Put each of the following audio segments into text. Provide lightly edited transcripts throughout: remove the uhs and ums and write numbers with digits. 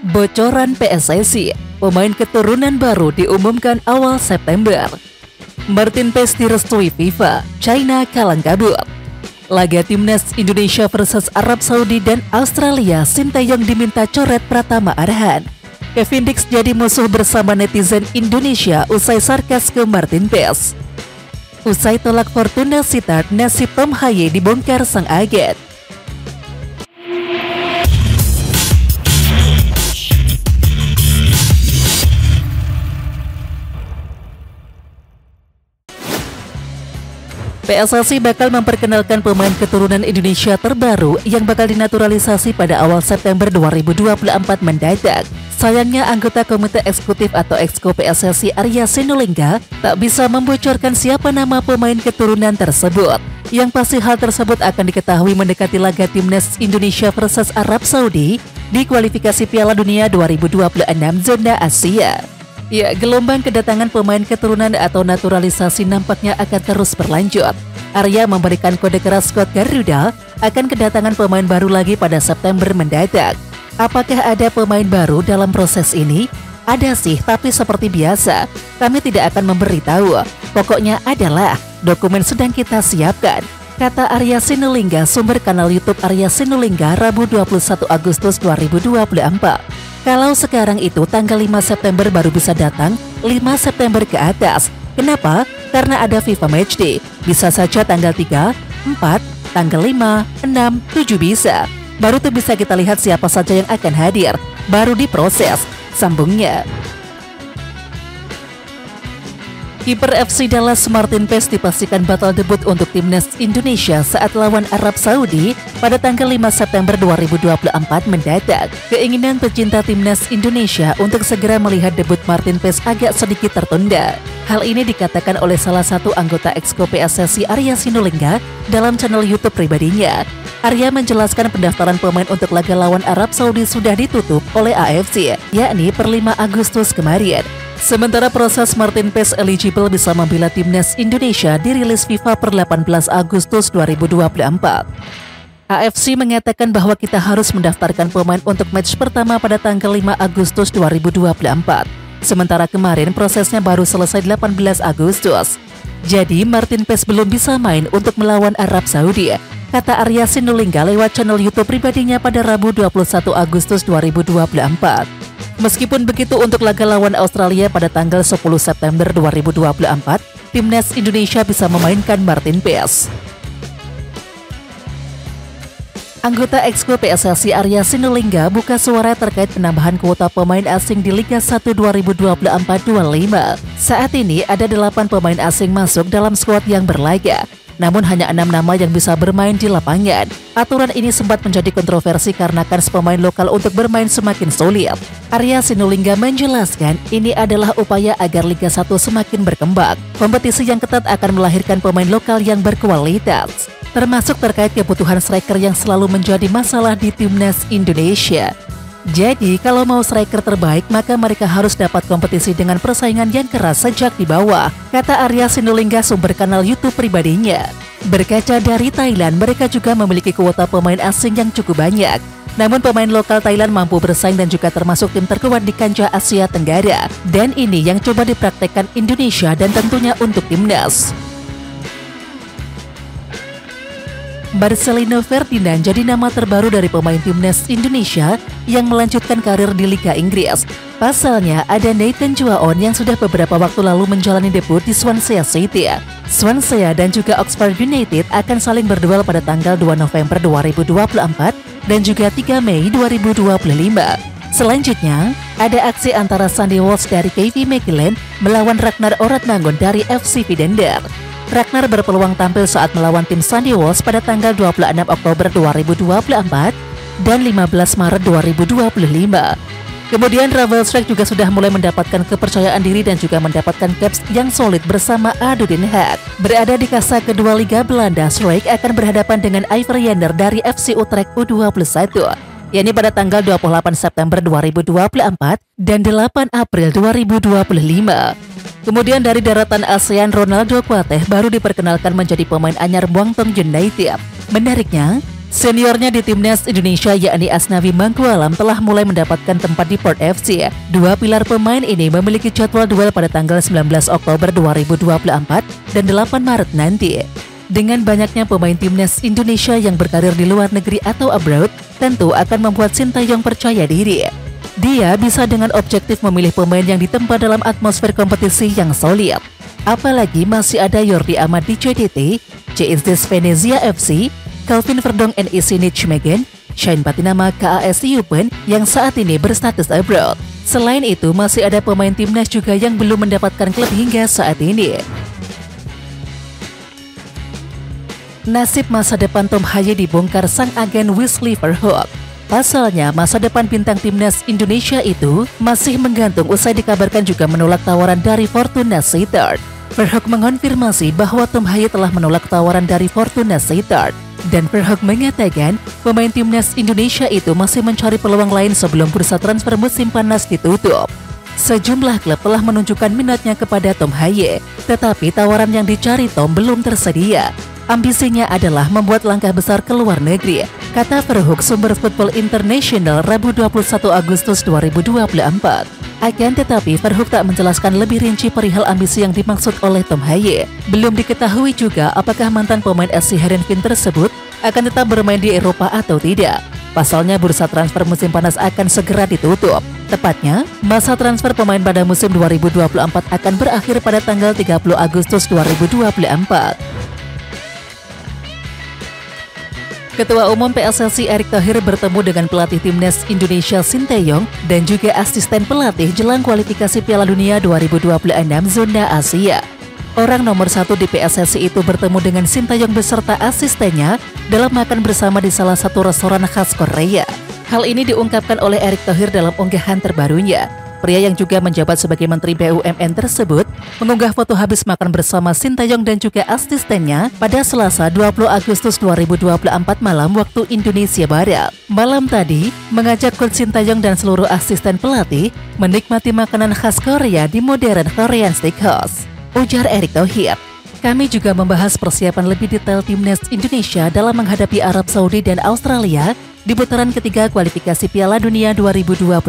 Bocoran PSSI, pemain keturunan baru diumumkan awal September. Martin Paes direstui FIFA, China kalang kabut. Laga timnas Indonesia versus Arab Saudi dan Australia, Sinteyong diminta coret Pratama Arhan. Kevin Dix jadi musuh bersama netizen Indonesia usai sarkas ke Martin Paes. Usai tolak Fortuna Sittard, nasib Tom Haye dibongkar sang agen. PSSI bakal memperkenalkan pemain keturunan Indonesia terbaru yang bakal dinaturalisasi pada awal September 2024 mendatang. Sayangnya anggota Komite Eksekutif atau Exco PSSI Arya Sinulinga tak bisa membocorkan siapa nama pemain keturunan tersebut. Yang pasti hal tersebut akan diketahui mendekati laga timnas Indonesia versus Arab Saudi di kualifikasi Piala Dunia 2026 zona Asia. Ya, gelombang kedatangan pemain keturunan atau naturalisasi nampaknya akan terus berlanjut. Arya memberikan kode keras skuad Garuda akan kedatangan pemain baru lagi pada September mendatang. Apakah ada pemain baru dalam proses ini? Ada sih, tapi seperti biasa, kami tidak akan memberitahu. Pokoknya adalah dokumen sedang kita siapkan, kata Arya Sinulinga, sumber kanal YouTube Arya Sinulinga, Rabu 21 Agustus 2024. Kalau sekarang itu tanggal 5 September baru bisa datang, 5 September ke atas. Kenapa? Karena ada FIFA Matchday. Bisa saja tanggal 3, 4, tanggal 5, 6, 7 bisa. Baru tuh bisa kita lihat siapa saja yang akan hadir. Baru diproses, sambungnya. Kiper FC Dallas Martin Paes dipastikan batal debut untuk timnas Indonesia saat lawan Arab Saudi pada tanggal 5 September 2024 mendatang. Keinginan pecinta timnas Indonesia untuk segera melihat debut Martin Paes agak sedikit tertunda. Hal ini dikatakan oleh salah satu anggota Exco PSSI Arya Sinulinga dalam channel YouTube pribadinya. Arya menjelaskan pendaftaran pemain untuk laga lawan Arab Saudi sudah ditutup oleh AFC, yakni per 5 Agustus kemarin. Sementara proses Martin Paes eligible bisa membela timnas Indonesia dirilis FIFA per 18 Agustus 2024. AFC mengatakan bahwa kita harus mendaftarkan pemain untuk match pertama pada tanggal 5 Agustus 2024. Sementara kemarin prosesnya baru selesai 18 Agustus. Jadi Martin Paes belum bisa main untuk melawan Arab Saudi, kata Arya Sinulinga lewat channel YouTube pribadinya pada Rabu 21 Agustus 2024. Meskipun begitu, untuk laga lawan Australia pada tanggal 10 September 2024, timnas Indonesia bisa memainkan Martin Paes. Anggota Exco PSSI Arya Sinulinga buka suara terkait penambahan kuota pemain asing di Liga 1 2024-25. Saat ini ada 8 pemain asing masuk dalam skuad yang berlaga. Namun hanya 6 nama yang bisa bermain di lapangan. Aturan ini sempat menjadi kontroversi karena kans pemain lokal untuk bermain semakin sulit. Arya Sinulinga menjelaskan ini adalah upaya agar Liga 1 semakin berkembang. Kompetisi yang ketat akan melahirkan pemain lokal yang berkualitas, termasuk terkait kebutuhan striker yang selalu menjadi masalah di timnas Indonesia. Jadi kalau mau striker terbaik maka mereka harus dapat kompetisi dengan persaingan yang keras sejak di bawah, kata Arya Sinulinga, sumber kanal YouTube pribadinya. Berkaca dari Thailand, mereka juga memiliki kuota pemain asing yang cukup banyak. Namun pemain lokal Thailand mampu bersaing dan juga termasuk tim terkuat di kancah Asia Tenggara. Dan ini yang coba dipraktekkan Indonesia dan tentunya untuk timnas. Marcelino Ferdinand jadi nama terbaru dari pemain timnas Indonesia yang melanjutkan karir di Liga Inggris. Pasalnya ada Nathan Juaon yang sudah beberapa waktu lalu menjalani debut di Swansea City. Swansea dan juga Oxford United akan saling berduel pada tanggal 2 November 2024 dan juga 3 Mei 2025. Selanjutnya, ada aksi antara Sandy Walsh dari KV Mechelen melawan Ragnar Oratmangun dari FC Vidender. Ragnar berpeluang tampil saat melawan tim Sandy Walsh pada tanggal 26 Oktober 2024 dan 15 Maret 2025. Kemudian Ravel Schreck juga sudah mulai mendapatkan kepercayaan diri dan juga mendapatkan caps yang solid bersama Ado Den Haag. Berada di kasta kedua Liga Belanda, Schreck akan berhadapan dengan Iver Jenner dari FC Utrecht U21, yakni pada tanggal 28 September 2024 dan 8 April 2025. Kemudian dari daratan ASEAN, Ronaldo Kuateh baru diperkenalkan menjadi pemain anyar Muangthong United. Menariknya, Seniornya di timnas Indonesia yakni Asnawi Mangkualam telah mulai mendapatkan tempat di Port FC. Dua pilar pemain ini memiliki jadwal duel pada tanggal 19 Oktober 2024 dan 8 Maret nanti. Dengan banyaknya pemain timnas Indonesia yang berkarir di luar negeri atau abroad, tentu akan membuat Sintayong percaya diri. Dia bisa dengan objektif memilih pemain yang ditempa dalam atmosfer kompetisi yang solid. Apalagi masih ada Jordi Amat di CTT, CSDS Venezia FC, Calvin Verdong NEC Nijmegen, Shane Patinama KAS Eupen yang saat ini berstatus abroad. Selain itu, masih ada pemain timnas juga yang belum mendapatkan klub hingga saat ini. Nasib masa depan Tom Haye dibongkar sang agen Wesley Verhoek. Pasalnya, masa depan bintang timnas Indonesia itu masih menggantung usai dikabarkan juga menolak tawaran dari Fortuna Sittard. Verhoek mengonfirmasi bahwa Tom Haye telah menolak tawaran dari Fortuna Sittard. Dan Verhoek mengatakan pemain timnas Indonesia itu masih mencari peluang lain sebelum bursa transfer musim panas ditutup. Sejumlah klub telah menunjukkan minatnya kepada Tom Haye, tetapi tawaran yang dicari Tom belum tersedia. Ambisinya adalah membuat langkah besar ke luar negeri, kata Verhoek sumber Football International Rabu 21 Agustus 2024. Akan tetapi Verhoek tak menjelaskan lebih rinci perihal ambisi yang dimaksud oleh Tom Haye. Belum diketahui juga apakah mantan pemain SC Heerenveen tersebut akan tetap bermain di Eropa atau tidak. Pasalnya bursa transfer musim panas akan segera ditutup. Tepatnya, masa transfer pemain pada musim 2024 akan berakhir pada tanggal 30 Agustus 2024. Ketua Umum PSSI Erick Thohir bertemu dengan pelatih timnas Indonesia Sintayong dan juga asisten pelatih jelang kualifikasi Piala Dunia 2026 zona Asia. Orang nomor 1 di PSSI itu bertemu dengan Sintayong beserta asistennya dalam makan bersama di salah satu restoran khas Korea. Hal ini diungkapkan oleh Erick Thohir dalam unggahan terbarunya. Pria yang juga menjabat sebagai Menteri BUMN tersebut mengunggah foto habis makan bersama Sintayong dan juga asistennya pada Selasa 20 Agustus 2024 malam waktu Indonesia Barat. Malam tadi, mengajak Coach Sintayong dan seluruh asisten pelatih menikmati makanan khas Korea di modern Korean Steakhouse. Ujar Erick Thohir. Kami juga membahas persiapan lebih detail timnas Indonesia dalam menghadapi Arab Saudi dan Australia di putaran ketiga kualifikasi Piala Dunia 2026.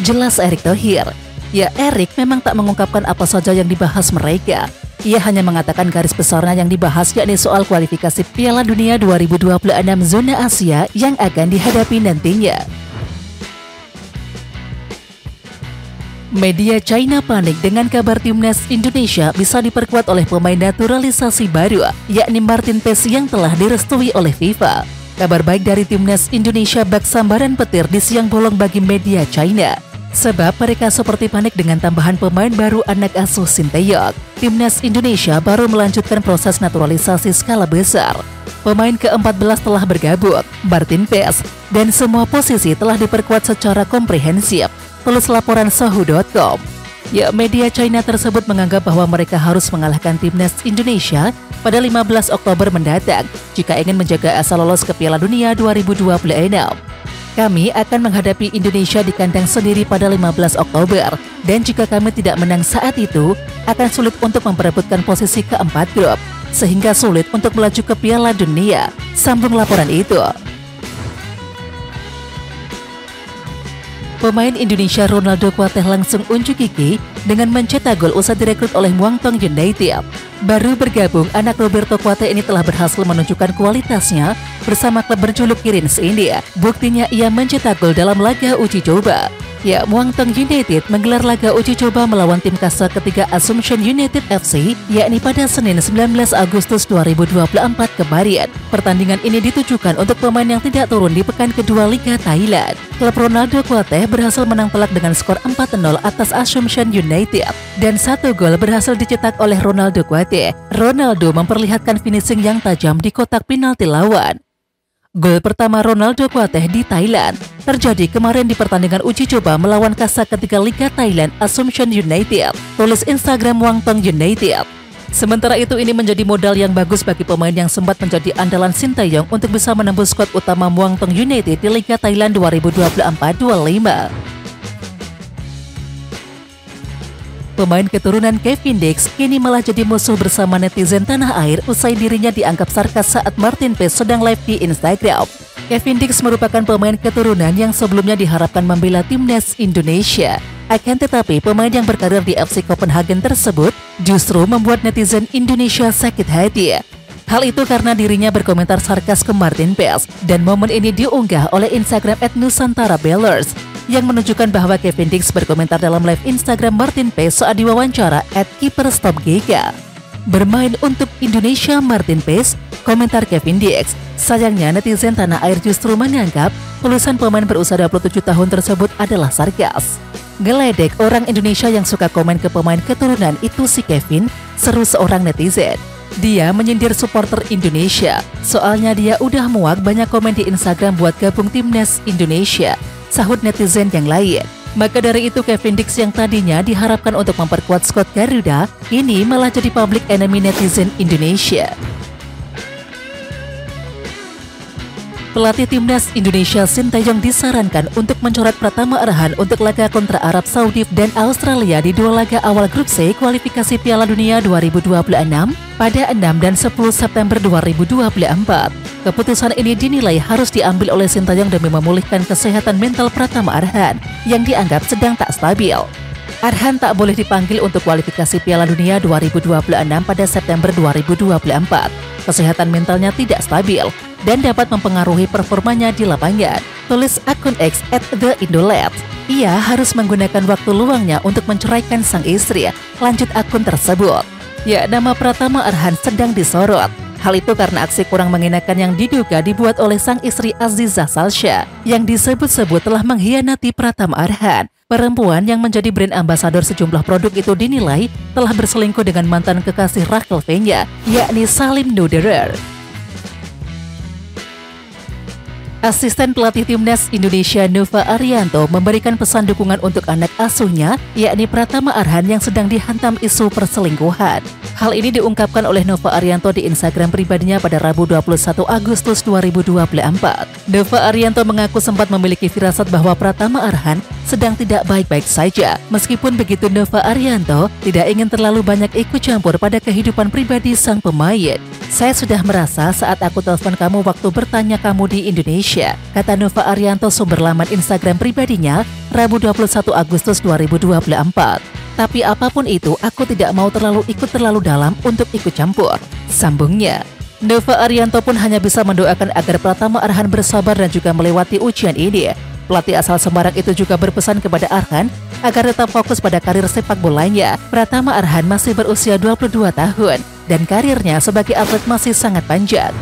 Jelas Erick Thohir. Ya, Erick memang tak mengungkapkan apa saja yang dibahas mereka. Ia hanya mengatakan garis besarnya yang dibahas yakni soal kualifikasi Piala Dunia 2026 zona Asia yang akan dihadapi nantinya. Media China panik dengan kabar timnas Indonesia bisa diperkuat oleh pemain naturalisasi baru, yakni Martin Paes yang telah direstui oleh FIFA. Kabar baik dari timnas Indonesia bak sambaran petir di siang bolong bagi media China. Sebab mereka seperti panik dengan tambahan pemain baru anak asuh Sintayong. Timnas Indonesia baru melanjutkan proses naturalisasi skala besar. Pemain ke-14 telah bergabung, Martin Paes, dan semua posisi telah diperkuat secara komprehensif. Tulis laporan Sohu.com. Ya, media China tersebut menganggap bahwa mereka harus mengalahkan timnas Indonesia pada 15 Oktober mendatang jika ingin menjaga asa lolos ke Piala Dunia 2026. Kami akan menghadapi Indonesia di kandang sendiri pada 15 Oktober dan jika kami tidak menang saat itu, akan sulit untuk memperebutkan posisi keempat grup, sehingga sulit untuk melaju ke Piala Dunia, sambung laporan itu. Pemain Indonesia Ronaldo Kuateh langsung unjuk gigi dengan mencetak gol usai direkrut oleh Muangthong United. Baru bergabung, anak Roberto Kuateh ini telah berhasil menunjukkan kualitasnya bersama klub berjuluk Kirin's India. Buktinya ia mencetak gol dalam laga uji coba. Ya, Muangthong United menggelar laga uji coba melawan tim kasta ketiga Assumption United FC, yakni pada Senin 19 Agustus 2024 kemarin. Pertandingan ini ditujukan untuk pemain yang tidak turun di pekan kedua Liga Thailand. Klub Ronaldo Kuateh berhasil menang telak dengan skor 4-0 atas Assumption United, dan 1 gol berhasil dicetak oleh Ronaldo Kuateh. Ronaldo memperlihatkan finishing yang tajam di kotak penalti lawan. Gol pertama Ronaldo Kuateh di Thailand terjadi kemarin di pertandingan uji coba melawan kasta ketiga Liga Thailand Assumption United, tulis Instagram Muangthong United. Sementara itu ini menjadi modal yang bagus bagi pemain yang sempat menjadi andalan Sintayong untuk bisa menembus skuad utama Muangthong United di Liga Thailand 2024-25. pemain keturunan Kevin Dix kini malah jadi musuh bersama netizen tanah air usai dirinya dianggap sarkas saat Martin Paes sedang live di Instagram. Kevin Dix merupakan pemain keturunan yang sebelumnya diharapkan membela timnas Indonesia. Akan tetapi pemain yang berkarir di FC Copenhagen tersebut justru membuat netizen Indonesia sakit hati. Hal itu karena dirinya berkomentar sarkas ke Martin Paes dan momen ini diunggah oleh Instagram @nusantarabellers yang menunjukkan bahwa Kevin Dix berkomentar dalam live Instagram Martin Paes saat diwawancara @keeperstopgiga. Bermain untuk Indonesia Martin Paes, komentar Kevin Dix. Sayangnya netizen tanah air justru menganggap tulisan pemain berusia 27 tahun tersebut adalah sarkas. Geledek orang Indonesia yang suka komen ke pemain keturunan itu si Kevin, seru seorang netizen. Dia menyindir supporter Indonesia, soalnya dia udah muak banyak komen di Instagram buat gabung timnas Indonesia, sahut netizen yang lain. Maka dari itu Kevin Dix yang tadinya diharapkan untuk memperkuat skuad Garuda, ini malah jadi public enemy netizen Indonesia. Pelatih timnas Indonesia Sintayong disarankan untuk mencoret Pratama Arhan untuk laga kontra Arab Saudi dan Australia di dua laga awal grup C kualifikasi Piala Dunia 2026 pada 6 dan 10 September 2024. Keputusan ini dinilai harus diambil oleh Sintayong demi memulihkan kesehatan mental Pratama Arhan yang dianggap sedang tak stabil. Arhan tak boleh dipanggil untuk kualifikasi Piala Dunia 2026 pada September 2024. Kesehatan mentalnya tidak stabil dan dapat mempengaruhi performanya di lapangan, tulis akun X @theindolet. Ia harus menggunakan waktu luangnya untuk menceraikan sang istri, lanjut akun tersebut. Ya, nama Pratama Arhan sedang disorot. Hal itu karena aksi kurang mengenakan yang diduga dibuat oleh sang istri Aziza Salsha yang disebut-sebut telah mengkhianati Pratama Arhan. Perempuan yang menjadi brand ambasador sejumlah produk itu dinilai telah berselingkuh dengan mantan kekasih Rachel Fenya, yakni Salim Nuderer. Asisten pelatih timnas Indonesia Nova Arianto memberikan pesan dukungan untuk anak asuhnya, yakni Pratama Arhan yang sedang dihantam isu perselingkuhan. Hal ini diungkapkan oleh Nova Arianto di Instagram pribadinya pada Rabu 21 Agustus 2024. Nova Arianto mengaku sempat memiliki firasat bahwa Pratama Arhan sedang tidak baik-baik saja. Meskipun begitu, Nova Arianto tidak ingin terlalu banyak ikut campur pada kehidupan pribadi sang pemain. Saya sudah merasa saat aku telepon kamu waktu bertanya kamu di Indonesia, kata Nova Arianto sumber laman Instagram pribadinya Rabu 21 Agustus 2024. Tapi apapun itu, aku tidak mau ikut terlalu dalam untuk ikut campur, sambungnya. Nova Arianto pun hanya bisa mendoakan agar Pratama Arhan bersabar dan juga melewati ujian ini. Pelatih asal Semarang itu juga berpesan kepada Arhan agar tetap fokus pada karir sepak bolanya. Pratama Arhan masih berusia 22 tahun dan karirnya sebagai atlet masih sangat panjang.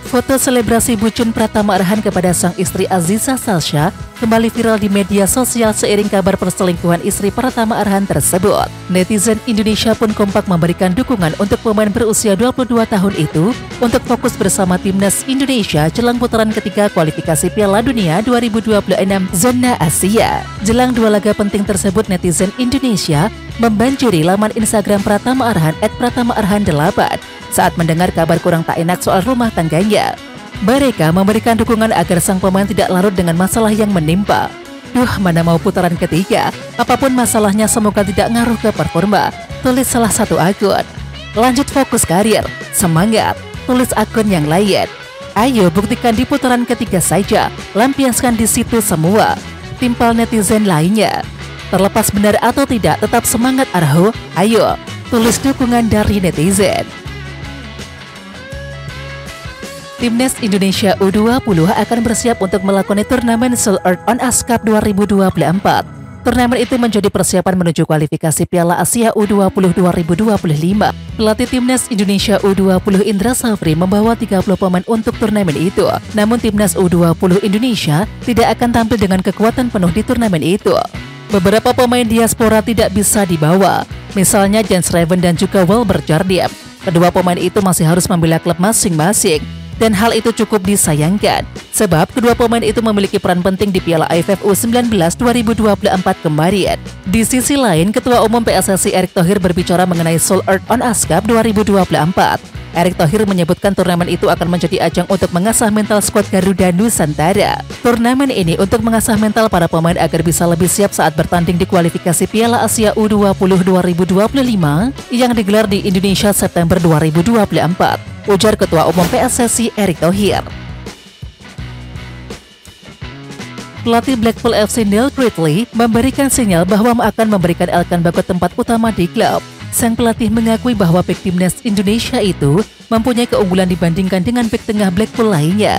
Foto selebrasi bucin Pratama Arhan kepada sang istri Aziza Salsha kembali viral di media sosial seiring kabar perselingkuhan istri Pratama Arhan tersebut. Netizen Indonesia pun kompak memberikan dukungan untuk pemain berusia 22 tahun itu untuk fokus bersama timnas Indonesia jelang putaran ketiga kualifikasi Piala Dunia 2026 zona Asia. Jelang dua laga penting tersebut, netizen Indonesia membanjiri laman Instagram Pratama Arhan @pratamaarhan8 saat mendengar kabar kurang tak enak soal rumah tangganya. Mereka memberikan dukungan agar sang pemain tidak larut dengan masalah yang menimpa. Duh, mana mau putaran ketiga, apapun masalahnya semoga tidak ngaruh ke performa, tulis salah satu akun. Lanjut fokus karir, semangat, tulis akun yang lain. Ayo buktikan di putaran ketiga saja, lampiaskan di situ semua, timpal netizen lainnya. Terlepas benar atau tidak, tetap semangat Arho, ayo, tulis dukungan dari netizen. Timnas Indonesia U20 akan bersiap untuk melakoni turnamen Seoul Earth on Ice Cup 2024. Turnamen itu menjadi persiapan menuju kualifikasi Piala Asia U20 2025. Pelatih Timnas Indonesia U20 Indra Safri membawa 30 pemain untuk turnamen itu. Namun Timnas U20 Indonesia tidak akan tampil dengan kekuatan penuh di turnamen itu. Beberapa pemain diaspora tidak bisa dibawa, misalnya Jens Reven dan juga Wilber Jardim. Kedua pemain itu masih harus membela klub masing-masing. Dan hal itu cukup disayangkan, sebab kedua pemain itu memiliki peran penting di Piala AFF U19 2024 kemarin. Di sisi lain, Ketua Umum PSSI Erick Thohir berbicara mengenai Seoul Earth on Ice Cup 2024. Erick Thohir menyebutkan turnamen itu akan menjadi ajang untuk mengasah mental skuad Garuda Nusantara. Turnamen ini untuk mengasah mental para pemain agar bisa lebih siap saat bertanding di kualifikasi Piala Asia U20 2025 yang digelar di Indonesia September 2024, ujar Ketua Umum PSSI Erick Thohir. Pelatih Blackpool FC Neil Critchley memberikan sinyal bahwa akan memberikan Elkan Bagot tempat utama di klub. Sang pelatih mengakui bahwa bek timnas Indonesia itu mempunyai keunggulan dibandingkan dengan bek tengah Blackpool lainnya.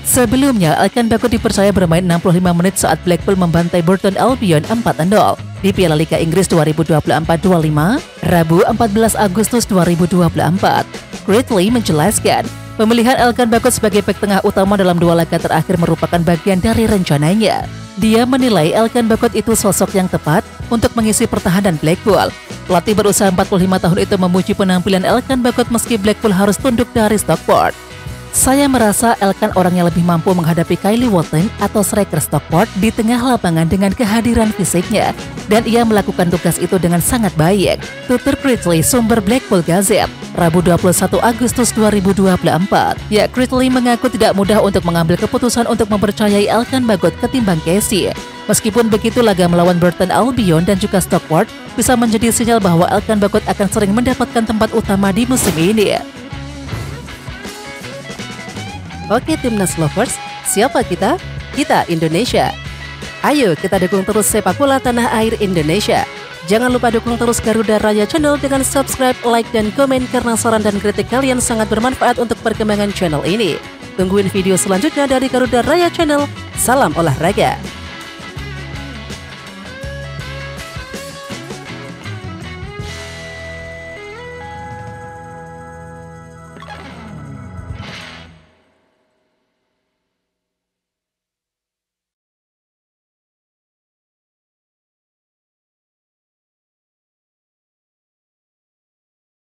Sebelumnya, Elkan Bagot dipercaya bermain 65 menit saat Blackpool membantai Burton Albion 4-0 di Piala Liga Inggris 2024-25, Rabu 14 Agustus 2024. Critchley menjelaskan, pemilihan Elkan Bagot sebagai bek tengah utama dalam 2 laga terakhir merupakan bagian dari rencananya. Dia menilai Elkan Bagot itu sosok yang tepat untuk mengisi pertahanan Blackpool. Pelatih berusia 45 tahun itu memuji penampilan Elkan Bagot meski Blackpool harus tunduk dari Stockport. Saya merasa Elkan orang yang lebih mampu menghadapi Kylie Walton atau striker Stockport di tengah lapangan dengan kehadiran fisiknya, dan ia melakukan tugas itu dengan sangat baik, tutur Critchley sumber Blackpool Gazette, Rabu 21 Agustus 2024. Ya, Critchley mengaku tidak mudah untuk mengambil keputusan untuk mempercayai Elkan Bagot ketimbang Casey. Meskipun begitu, laga melawan Burton Albion dan juga Stockport bisa menjadi sinyal bahwa Elkan Bagot akan sering mendapatkan tempat utama di musim ini. Oke Timnas Lovers, siapa kita? Kita Indonesia. Ayo kita dukung terus sepak bola tanah air Indonesia. Jangan lupa dukung terus Garuda Raya Channel dengan subscribe, like, dan komen karena saran dan kritik kalian sangat bermanfaat untuk perkembangan channel ini. Tungguin video selanjutnya dari Garuda Raya Channel. Salam olahraga.